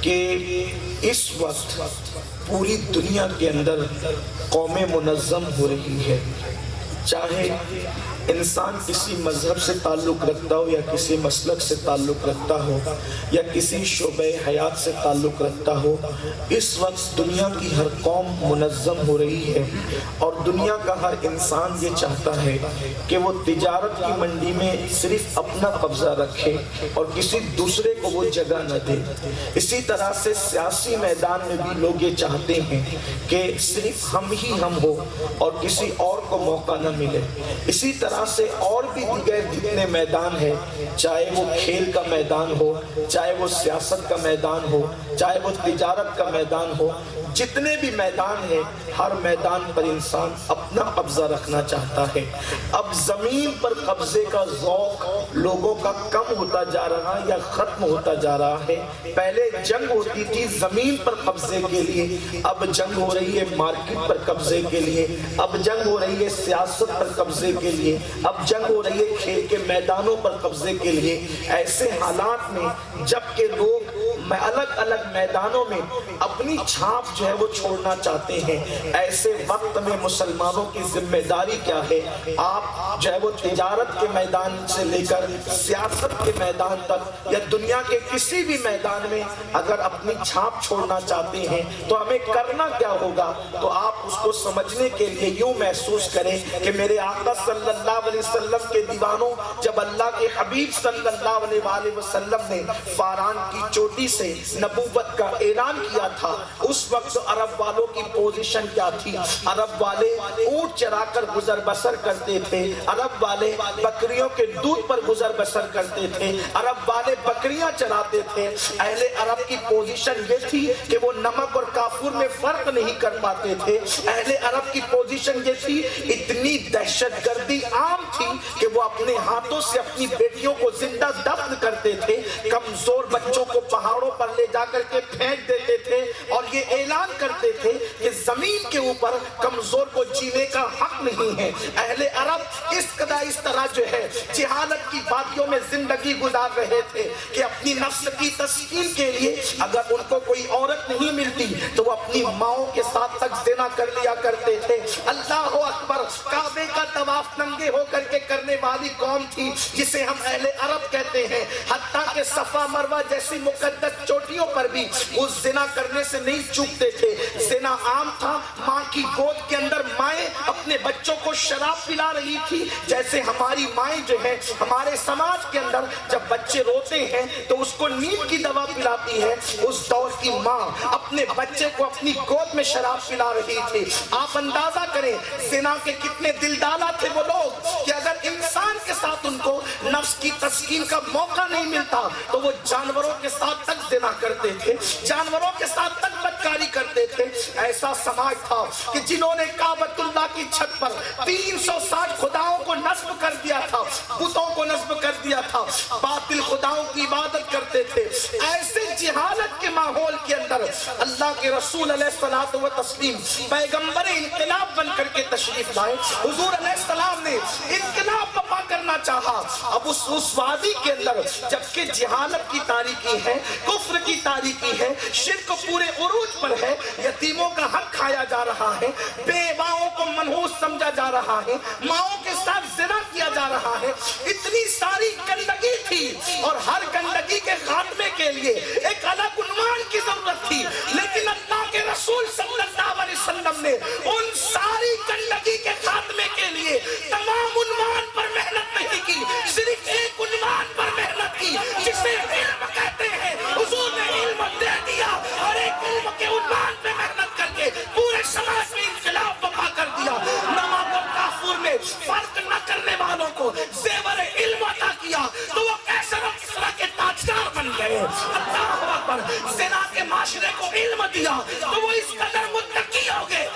کہ اس وقت پوری دنیا کے اندر قومیں منظم ہو رہی ہے، چاہے انسان کسی مذہب سے تعلق رکھتا ہو یا کسی مسلک سے تعلق رکھتا ہو یا کسی شعبہ حیات سے تعلق رکھتا ہو، اس وقت دنیا کی ہر قوم منظم ہو رہی ہے اور دنیا کا ہر انسان یہ چاہتا ہے کہ وہ تجارت کی منڈی میں صرف اپنا قبضہ رکھے اور کسی دوسرے کو وہ جگہ نہ دے۔ اسی طرح سے سیاسی میدان میں بھی لوگ یہ چاہتے ہیں کہ صرف ہم ہی ہم ہو اور کسی اور کو موقع نہ ملے۔ اسی طرح سے اور بھی دیگر جتنے میدان ہیں، چاہے وہ کھیل کا میدان ہو، چاہے وہ سیاست کا میدان ہو، چاہے وہ تجارت کا میدان ہو، جتنے بھی میدان ہیں، ہر میدان پر انسان اپنا قبضہ رکھنا چاہتا ہے۔ اب زمین پر قبضے کا ذوق لوگوں کا کم ہوتا جا رہا یا ختم ہوتا جا رہا ہے۔ پہلے جنگ ہوتی تھی زمین پر قبضے کے لیے، اب جنگ ہو رہی ہے مارکیٹ پر قبضے کے لیے، اب جنگ ہو رہی ہے سیاست پر قبضے کے لیے، اب جنگ ہو رہی ہے کھیل کے میدانوں پر قبضے کے لیے۔ ایسے حالات میں جبکہ لوگ الگ الگ میدانوں میں اپنی چھاپ جو ہے وہ چھوڑنا چاہتے ہیں، ایسے وقت میں مسلمانوں کی ذمہ داری کیا ہے؟ آپ جو ہے وہ تجارت کے میدان سے لے کر سیاست کے میدان تک یا دنیا کے کسی بھی میدان میں اگر اپنی چھاپ چھوڑنا چاہتے ہیں تو ہمیں کرنا کیا ہوگا؟ تو آپ اس کو سمجھنے کے لیے یوں محسوس کریں کہ میرے آقا صلی اللہ علیہ وسلم کے دیوانوں، جب اللہ کے حبیب صلی اللہ علیہ وسلم نے فاران کی چوٹی سے نبوت کا اعلان کیا تھا، اس وقت عرب والوں کی پوزیشن کیا تھی؟ عرب والے اونٹ چرا کر گزر بسر کرتے تھے، عرب والے بکریوں کے دودھ پر گزر بسر کرتے تھے، عرب والے بکریاں چراتے تھے۔ اہل عرب کی پوزیشن یہ تھی کہ وہ نمک اور کافور میں فرق نہیں کر پاتے تھے۔ اہل عرب کی پوزیشن یہ تھی، اتنی دہشت گردی عام تھی کہ وہ اپنے ہاتھوں سے اپنی بیٹیوں کو زندہ دفن کرتے تھے، کمزور بچوں کو پہاڑوں پر لے جا کر کے پھینک دیتے تھے اور یہ اعلان کرتے تھے کہ زمین کے اوپر کمزور کو جینے کا حق نہیں ہے۔ اہل عرب اس طرح جو ہے جہالت کی وادیوں میں زندگی گزار رہے تھے کہ اپنی نفس کی تسکین کے لیے اگر ان کو کوئی عورت نہیں ملتی تو وہ اپنی ماؤں کے ساتھ تک زنا کر لیا کرتے تھے۔ اللہ اکبر، کعبے کا طواف ننگے ہو کر کے کرنے والی قوم تھی جسے ہم اہل عرب کہتے ہیں، حتیٰ کہ صفا مروہ جیسی مقدس چوٹیوں پر بھی وہ زنا کرنے سے نہیں چوکتے تھے۔ زنا عام تھا، ماں کی گود کے اندر مائیں اپنے بچوں کو شراب پلا رہی تھی، جیسے ہماری مائیں جو ہیں ہمارے سماج کے اندر جب بچے روتے ہیں تو اس کو نیند کی دوا پلاتی ہے، اس دور کی ماں اپنے بچے کو اپنی گود میں شراب پلا رہی تھی۔ آپ اندازہ کریں زنا کے کتنے دلدالا تھے وہ لوگ کہ اگر انسان کے ساتھ ان کو نفس کی تسکین کا موقع نہیں ملتا تو وہ جانوروں کے ساتھ تک زنا کرتے تھے، جانوروں کے ساتھ تک بدکاری کرتے تھے۔ ایسا سماج تھا کہ جنہوں نے کعبۃ اللہ کی چھت پر 360 خداؤں کو نصب کر دیا تھا، بتوں کو نصب کر دیا تھا، باطل خداؤں کی عبادت کرتے تھے۔ ایسے جہالت کے ماحول کے اندر اللہ کے رسول علیہ الصلوۃ والتسلیم پیغمبر انقلاب بن کر کے تشریف لائے۔ حضور علیہ السلام نے انقلاب برپا کرنا چاہا۔ اب اس وادی کے اندر جبکہ جہالت کی تاریکی ہے، کفر کی تاریکی ہے، شرک پورے عروج پر ہے، یتیموں کا حق کھایا جا رہا ہے، بیواؤں کو منحوس سمجھا جا رہا ہے، ماؤں کے ساتھ زنا کیا جا رہا ہے، اتنی ساری گندگی تھی اور ہر گندگی کے خاتمے کے لیے ایک الگ عنوان کی ضرورت تھی، لیکن اللہ کے رسول صلی اللہ علیہ وسلم نے ان ساری گندگی کے خاتمے کے لیے تمام عنوان پر محنت نہیں کی، صرف ایک عنوان پر محنت کی جسے علم کہتے ہیں۔ حضور نے علم دے دیا اور ایک علم کے عنوان پہ محنت کر کے پورے سماج میں انقلاب برپا کر دیا۔ نمک اور کافور میں فرق نہ کرنے والوں کو زیور علم عطا کیا تو وہ کیسر و کسرا کے تاجدار بن گئے۔ اللہ اکبر، زنا کے معاشرے کو علم دیا تو وہ اس قدر متقی ہو گئے